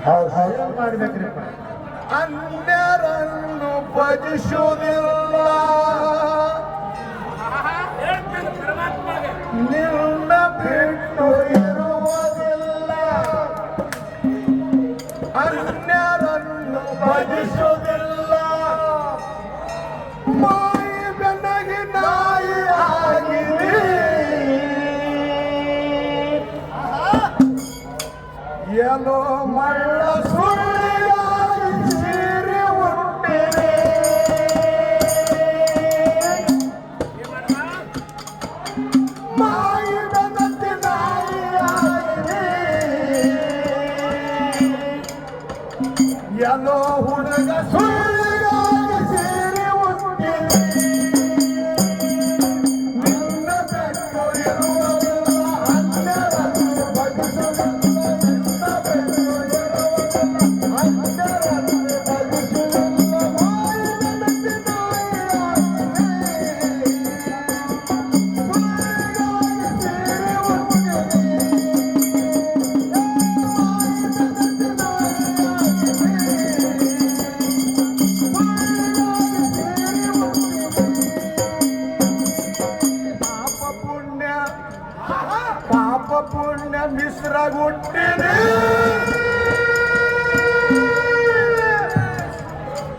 ಏನ್ ಮಾಡ್ಬೇಕ್ರಿಪ್ಪ? ಅನ್ಯರನ್ನು ಭಜಿಸುವುದಿಲ್ಲ, ನಿನ್ನ ಬಿಟ್ಟು ಇರುವುದಿಲ್ಲ. ಅನ್ಯರನ್ನು ಭಜಿಸುವುದಿಲ್ಲ, ಮಾಯಿ ಬೆನ್ನಗಿ ನಾಯಿ ಆಗಿದೆ. ಏನೋ ಮಳ್ಳ ಸುಳ್ಳಿಯಾಗಿ ಸೀರೆ ಹುಟ್ಟಿದೆ, ಮಾಯಿ ಬೆನ್ನತ್ತಿ ನಾಯಿ ಆಗಿದೆ. ಏನೋ ಹುಡುಗ ಸುಳ್ಳಿಯಾಗಿ ಸೀರೆ ಹುಟ್ಟಿದೆ, ನಿನ್ನ ಬೆಟ್ಟು ಇರುವುದಿಲ್ಲ. ಅನ್ಯರನ್ನು ಭಜಿಸುವುದಿಲ್ಲ, ಪಾಪ ಪುಣ್ಯ ಮಿಶ್ರಗುಟ್ಟಿದೆ.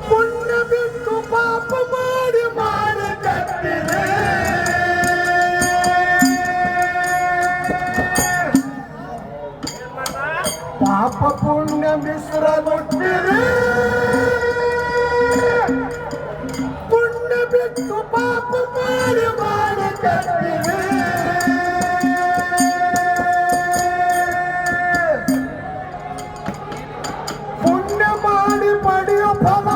ಪುಣ್ಯ ಬಿಟ್ಟು ಪಾಪ ಮಾಡಿ ಮಾಡಿ ಕಟ್ಟಿದೆ. ಪಾಪ ಪುಣ್ಯ ಮಿಶ್ರಗುಟ್ಟಿದೆ, ಪುಣ್ಯ ಬಿಟ್ಟು ಪಾಪ ಮಾಡಿ ಮಾಡಿ ಕಟ್ಟಿದೆ. ಪುಣ್ಯ ಮಾಡಿ ಪಡೆಯೋ ಫಲ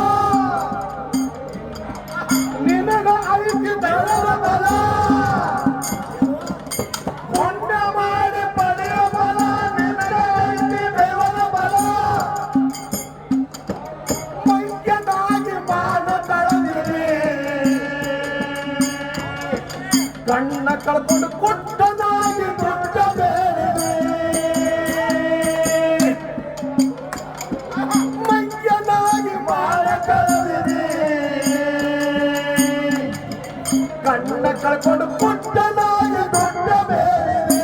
ನಿನಗ ಐತಿ ದಳದ ಬಲ. ಪುಣ್ಯ ಮಾಡಿ ಪಡೆಯೋ ಫಲ ನಿನಗ ಐತಿ ದೈವದ ಬಲ. ಮೈಯದಾಗಿ ಮಾನ ಕಳೆದಿದೆ, ಕಣ್ಣ ಕಳ್ಕೊಂಡು ಕೊಟ್ಟದಾಗಿ ದುಡ್ಡ ಬೇಡಿದೆ. ಮೈಯದಾಗಿ ಮಾನ ಕಳೆದಿದೆ, ಕಣ್ಣ ಕಳ್ಕೊಂಡು ಕೊಟ್ಟದಾಗಿ ದುಡ್ಡ ಬೇಡಿದೆ.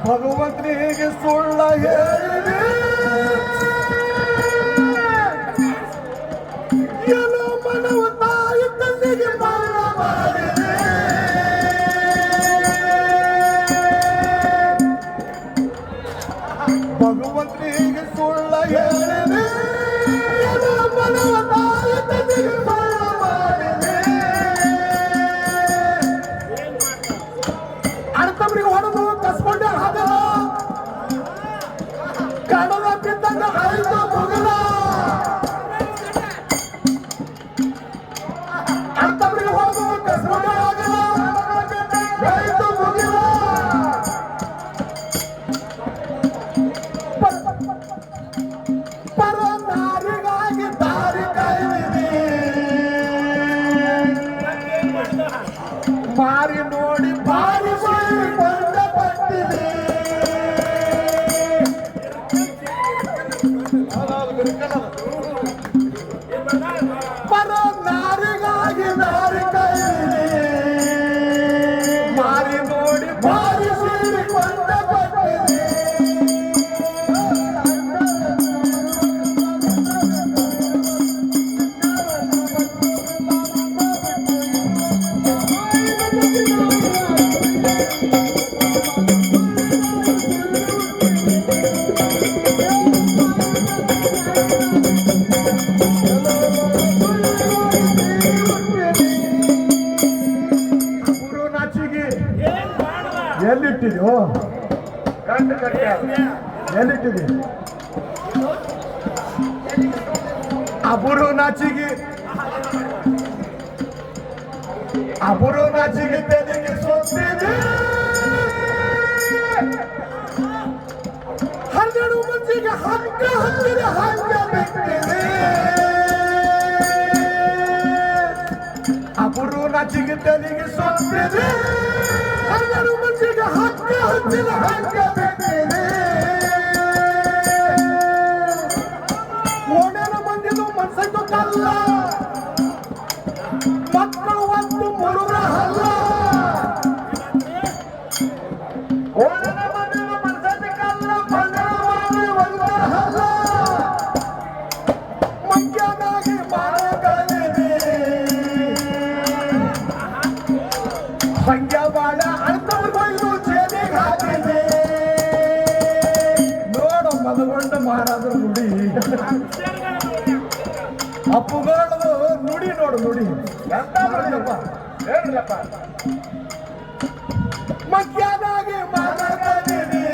ಭಗವಂತನಿಗೆ ಸುಳ್ಳ ಹೇಳಿದೆ, ಏನೋ ಮನವ ತಾಯಿ ತಂದೆಗೆ ಮರಣ ಮಾಡಿದೆ. ಭಗವಂತನಿಗೆ ಸುಳ್ಳ ಹೇಳಿದೆ, ಏನೋ ಮನವ ತಾಯಿ ತಂದೆಗೆ ಮರಣ ಮಾಡಿದೆ. ಅರ್ಥಮ್ರಿಗೆ ಹೊಡೆದು ಕಸ್ಕೊಂಡೆ ಹಾಗಲ್ಲ, ಕಡಲ ಬಿದ್ದಂಗ ಆಯ್ತು ಮುಗಲ. ಅರ್ಥಮ್ರಿಗೆ ಹೊಡೆದು ಕಸ್ಕೊಂಡೆ ಹಾಗಲ್ಲ, ಆಯ್ತು ಮುಗಿಲ. ಪರ ನಾರಿಗಾಗಿ ದಾರಿ ಕಾಯ್ದಿದೆ, ಮಾರಿ ನೋಡಿ ಬಾರಿ ಕೊಂಡ ಪಟ್ಟಿದೆ. ಪರ ನಾರಿಗಾಗಿ ದಾರಿ ಕಾಯ್ದಿದೆ, ಮಾರಿ ನೋಡಿ ಬಾರಿ ಕೊಂಡ ಪಟ್ಟಿದೆ. ಎಲ್ಲಿಟ್ಟಿದ್ಯೋ? ಗಂಟು ಕಟ್ಟ ಎಲ್ಲಿಟ್ಟಿದೆ ಅಬುರು ನಾಚಿಗೆ ತೆಲಿಗೆ ಸೋತಿದೆ 12 ಮಂದಿಗೆ ಹಗ್ಗ ಹತ್ತಿರ ಹಗ್ಗ ಬಿಟ್ಟಿದೆ ಅಬುರು ನಾಚಿಗೆ ತೆಲಿಗೆ ಸೋತಿದೆ 12 ಮಂದಿಗೆ ಹಗ್ಗ ಹತ್ತಿರ ಹಗ್ಗ ಬಿಟ್ಟಿದೆ ಓಡನ ಮಂದಿದು ಮನಸ್ಸು ಕಲ್ಲ ಮಕ್ಕಳು ಒಂದು ಮುರುಗ ಹಲ್ಲ ಓಡನ ಮಂದಿದು ಮನಸ್ಸು ಕಲ್ಲ ಮಕ್ಕಳು ಒಂದು ಹಲ್ಲ ಮಂಗ್ಯನಾಗಿ ಮಾಡಗಳಿದೆ ಸಂಖ್ಯಾ ಬಾಳ ಅರ್ಥವನ್ನು ಜೇಬಿಗೆ ಹಾಕಿದೆ ನೋಡು ಮದಗೊಂಡು ಮಾರಾದ್ರು ನುಡಿ ಅಪ್ಪುಗಳದು ನುಡಿ ನೋಡು ನುಡಿ ಎಂತ ನೋಡಿದಪ್ಪ ಹೇಳಿಲ್ಲಪ್ಪ ಮಧ್ಯಾಹ್ನಾಗಿ ಮಾತಾಡಿದೆ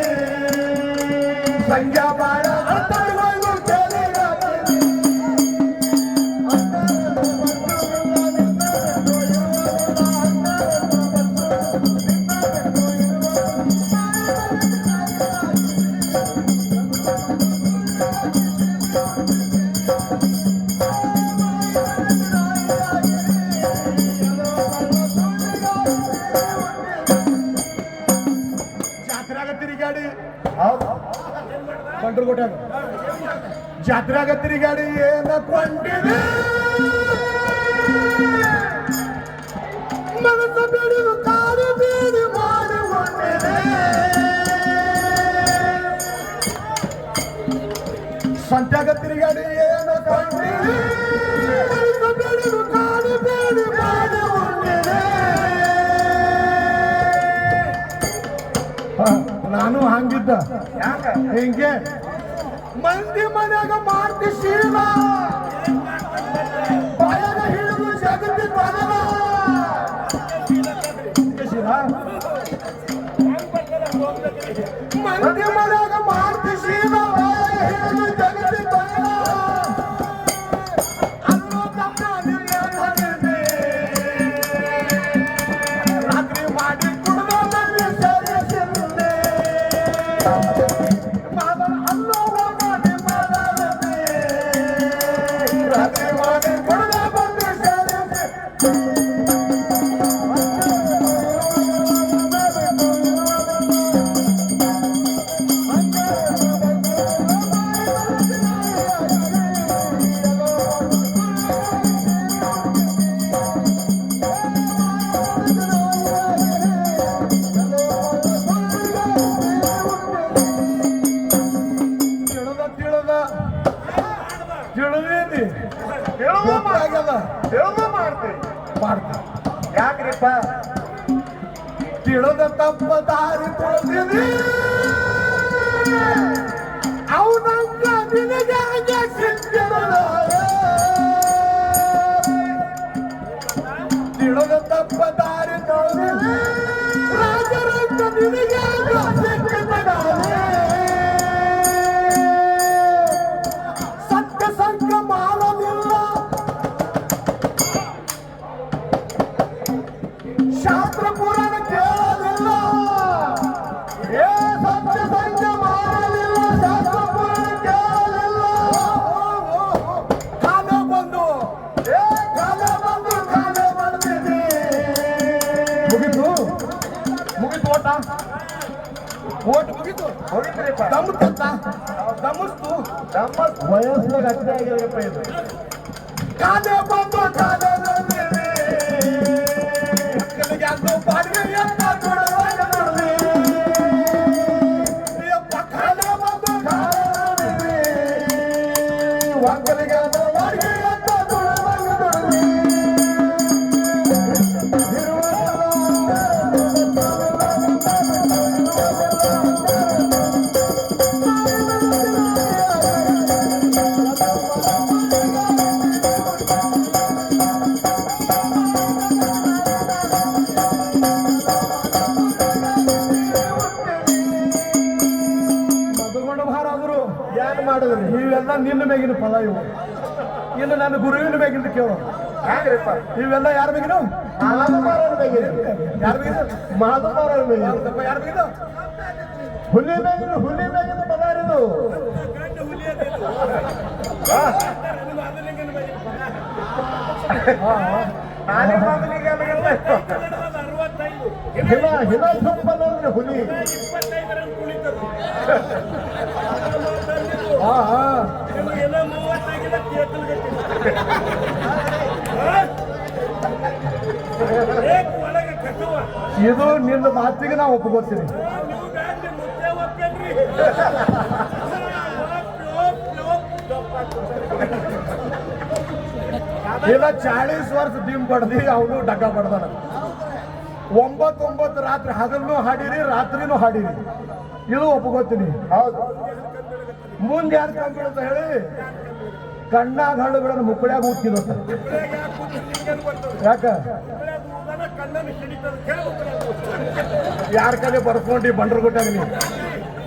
ಸಂಖ್ಯಾ ಬಾಳ ಅರ್ಥವನ್ನು ಜೇಬಿಗೆ ಹಾಕಿದೆ ತಿರುಗಾಡಿ ಬಂಡ್ರಗೋಟ್ಯಾಗ ಜಾತ್ರೆಗ ತಿರುಗಾಡಿ ಏನ ಕೊಂಡಿದೆ ಮನಸ್ಸು ಬೇಡಿದು ಕಾರು ಬೇಡಿ ಮಾಡಿಕೊಂಡಿದೆ ಸಂತ್ಯಾಗ ತಿರುಗಾಡಿ ಏನ ಕೊಂಡಿದೆ ಮನಸ್ಸು ಬೇಡಿದು ಕಾರು ಬೇಡಿ ಮಾಡಿಕೊಂಡಿದೆ ನಾನು ಹಂಗಿದ್ದ ಹಿಂಗೆ ಮಂದಿ ಮನ್ಯಾಗ ಮಾಡ್ತಿ ಶೀಲ ಬಾಯಾಗ ಹಿಡಿದು ಜಗತ್ತಿ ಬರಲ ಮಂದಿ ಮನ್ಯಾಗ ಮಾಡ್ತಿ ಶೀಲ ಬಾಯಾಗ ಹಿಡಿದು ಜಗತ್ತಿ ಬರಲ ಅನ್ನೋ ತಮ್ಮ ನಿನ್ನ ಹಂಗಿದೆ ರಾತ್ರಿ ಮಾಡಿ ಕುಡಿದ ಸೇರಿಸಿರುವೆ ಅನ್ನೋ ಮಾಡಿ ಮಾಡಲದೆ ರಾತ್ರಿ ಮಾಡಿ ಕುಡಿದ ಬಂದು ಸೇರಿಸಿ ಯಾಕ್ರಿಪ್ಪ ತಿಳಿದ ತಪ್ಪ ದಾರಿ ತುಳಿದಿದೆ ಅವನಂಗ ನಿನಗೆ ಸಿಕ್ಕಿದಳು ತಿಳಿದ ತಪ್ಪ ದಾರಿ ತುಳಿದಿದೆ ರಾಜರಂಗ ನಿನಗೆ ಸಿಕ್ಕಿದಳು ಸತ್ಯ ಸಂಘ ಮಾಡಲಿಲ್ಲ ಶಾಸ್ತ್ರ ಪುರಾಣ ಕೇಳಲಿಲ್ಲ ಏ ಸತ್ಯ ಸಂಘ ಮಾಡಲಿಲ್ಲ ಶಾಸ್ತ್ರ ಪುರಾಣ ಕೇಳಲಿಲ್ಲ ಕಾಲ ಬಂದು ಬಂದಿದೆ ಮುಗಿತು ಓಟ್ ಮುಗಿತು ದಮ್ಮಸ್ತು ವಯಸ್ಸಿನಾಗ ಅಷ್ಟೇ ಆಗಿರಪ್ಪ ಇದು ಕಾಲೇ ಬಂದು ಬಾಡಿಗೆ ಅಂತ ನೋಡಲಿ ಒಕ್ಕಲಿಗೆ ಬಾಡಿಗೆ ಅಂತ ನೋಡಲಿ ಏನ್ ಮಾಡಿದ್ರಿ ಇವೆಲ್ಲ ನಿನ್ನ ಮೇಗಿನ ಫಲ ಇವು. ಇನ್ನು ನನ್ನ ಗುರುವಿನ ಮೇಗಿಂದ ಕೇಳು. ಹೆಂಗ್ರಿಪ್ಪ ಇವೆಲ್ಲ ಯಾರ ಮೇಗಿನ? ಮಾಧವರ ಬೇಗಿನ ಯಾರ ಮೇಗಿನ? ಮಾಧವರ ಬೇಗಿನ ಯಾರ ಮೇಗಿನ? ಹುಲಿ ಬೇಗಿನ ಪದಾರಿದು ನಾನೇ ಮೊದಲಿಗೆ ಹಿಮ ಸಂಪನ್ನಂದ್ರೆ ಹುಲಿ ಇದು ನಿನ್ನ ಮಾತಿಗೆ ನಾವು ಒಪ್ಕೋತೀನಿ. ಇಲ್ಲ 40 ವರ್ಷ ದಿಮ್ ಬಡ್ದಿ ಅವನು ಡಗ್ಗ ಬಡ್ದಾನ. 9 ರಾತ್ರಿ ಹಗಲ್ನು ಹಾಡಿರಿ ರಾತ್ರಿನೂ ಹಾಡಿರಿ, ಇದು ಒಪ್ಕೋತೀನಿ. ಹೌದು ಮುಂದೆ ಯಾರು ಕಂಡು ಹೇಳಿ ಕಣ್ಣಾಗ ಹಳ್ಳುಗಳನ್ನು ಮುಕ್ಕಳ್ಯಾಗ ಊದ್ತಿದಂತ. ಯಾಕ ಯಾರ ಕಡೆ ಬರ್ಕೊಂಡಿ ಬಂಡ್ರಗುಟ್ಟಾಗ ನೀ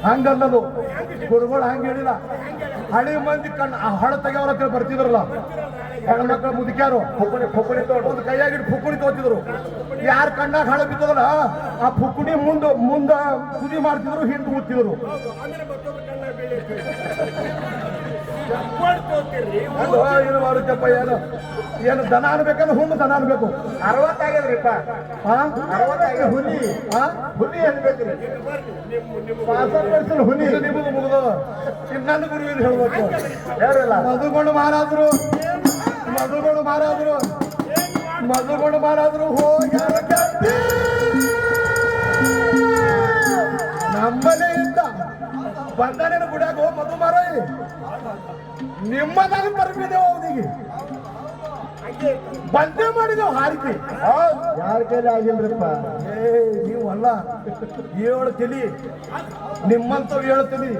ಹಂಗನ್ನೋದು ಗುರುಗಳು ಹಂಗ ಹೇಳಿಲ್ಲ. ಹಳಿ ಮಂದಿ ಹಳ ತೆಗೆಯವ್ರ ಹತ್ರ ಬರ್ತಿದ್ರಲ್ಲ ಹೆಣ್ಮಕ್ಳು ಮುದುಕ್ಯಾರು ಫುಕುಣಿ ಒಂದು ಕೈಯಾಗಿಟ್ಟು ಫುಕುಣಿ ತೋತಿದ್ರು. ಯಾರ ಕಣ್ಣಾಗ ಹಳ ಬಿದ್ದದಲ್ಲ ಆ ಫುಕುಣಿ ಮುಂದ ತುದಿ ಮಾಡ್ತಿದ್ರು, ಹಿಂದೆ ಊದ್ತಿದ್ರು. ಏನು ಮಾಡುತ್ತಪ್ಪ, ಏನು ದನ ಅನ್ಬೇಕಂದ್ರೆ ಹುಣ್ಣು ದನ ಅನ್ಬೇಕು. 60 ಆಗ್ಯದ್ರಿಪ್ಪ 60 ಹುಲಿ ಹುಲಿ ಅನ್ಬೇಕ್ರಿ. 65 ವರ್ಷದ ಹುಲಿ ಇದು ನಿಮ್ಮದು ಮುಗಿದದ. ನನ್ನ ಗುರುವಿನ ಹೇಳ್ಬೇಕು. ಯಾರಿಲ್ಲ ಮಧುಗೊಂಡು ಮಾರಾದ್ರು ಹೋಗಿ ನಮ್ಮನೆ ಇದ್ದ ಬಂದನೇನ ಗುಡ್ಯಾಗ ಮಧು ಮಾರಾಯಿ ನಿಮ್ಮದಾಗ ಬರ್ಬಿದ್ದೇವೆ. ಅವನಿಗೆ ಬಂದೆ ಮಾಡಿದೆವು ಹಾರಿಕೆ. ಯಾರ ಕೈಲಿ ಆಗಿಲ್ರಿಪ್ಪ. ನೀವಲ್ಲ 7 ತಲಿ ನಿಮ್ಮಂತವ್ 7 ತಲಿ.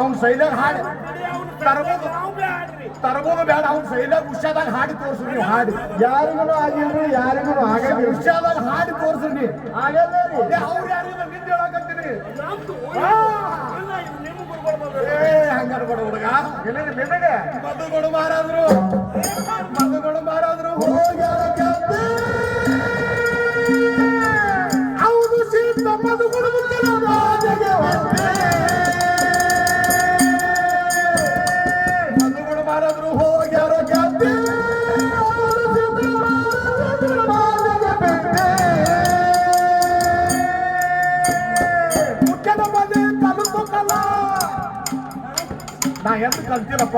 ಅವ್ನ ಶೈಲಾಗ ಹಾಡಿ ತರಬೋದು ಬೇಡ. ಅವ್ನ ಶೈಲಾಗ ಉಷಾದಾಗ ಹಾಡಿ ತೋರ್ಸ್ರಿ ನೀವು. ಹಾಡಿ ಯಾರಿಗೂ ಆಗಿಲ್ರಿ, ಯಾರಿಗೂ ಆಗಲ್ಲ. ಉಷಾದಾಗ ಹಾಡಿ ತೋರ್ಸ್ರಿ ನೀ. ಆಗಲ್ಲ ರೀ. ಅವ್ರು ಯಾರಿಗೂ ನಿಂದ ಹೇಳಕತ್ತೀನಿ. ಹಂಗನ್ಬೇಡ ಹುಡುಗ. ನಿನಗೆ ಮಧುಗಳು ಮಾರಾದ್ರು ಹೌದು ಸೀತ ಮಧುಗಳು ಮಾರಾದ್ರು ಹೋಗ್ಯಾರ ಗೆದ್ದೆ. ಮುಖ್ಯದ ಮನೆ ಕಲಿತು ಕಲ ನಾ ಎಂದು ಕಲ್ತಿಲ್ಲಪ್ಪ.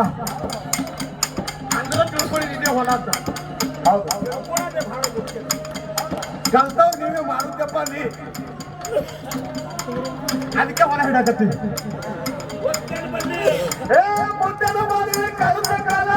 ಅಂದ್ರೆ ತಿಳ್ಕೊಂಡಿದ್ದೆ ಹೊಲ ಅಂತ. ಹೌದು ಕಲ್ತವ್ ನೀವೇ ಮಾಡುತ್ತಪ್ಪ ನೀ. ಅದಕ್ಕೆ ಹೊಲ ಹಿಡಕತ್ತೀನಿ. ಮುಖ್ಯದ ಮನೆ ಕಲಿತ ಕಾಲ